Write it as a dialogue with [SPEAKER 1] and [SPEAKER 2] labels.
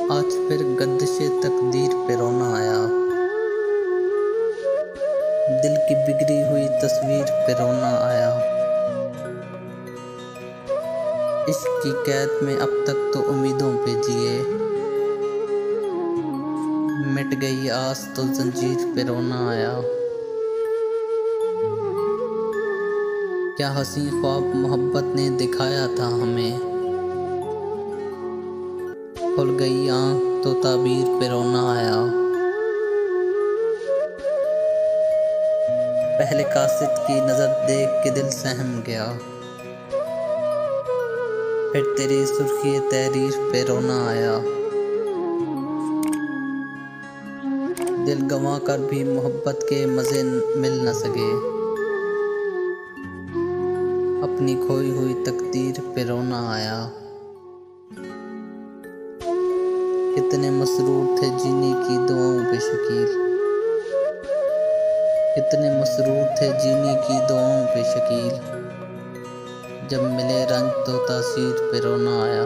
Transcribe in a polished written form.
[SPEAKER 1] आज फिर गर्दिशे तकदीर पे रोना आया। दिल की बिगड़ी हुई तस्वीर पे रोना आया। इश्क की कैद में अब तक तो उम्मीदों पे जिए, मिट गई आस तो जंजीर पे रोना आया। क्या हंसी ख्वाब मोहब्बत ने दिखाया था हमें, खुल गई आँख तो ताबीर पे रोना आया। पहले कासिद की नज़र देख के दिल सहम गया, फिर तेरी सुर्खी तहरीर पे रोना आया। दिल गंवा कर भी मोहब्बत के मज़े मिल न सके, अपनी खोई हुई तकदीर पे रोना आया। कितने मसरूर थे जीने की दुआओं पे शकील, कितने मसरूर थे जीने की दुआओं पे शकील, जब मिले रंज तो तासीर पे रोना आया।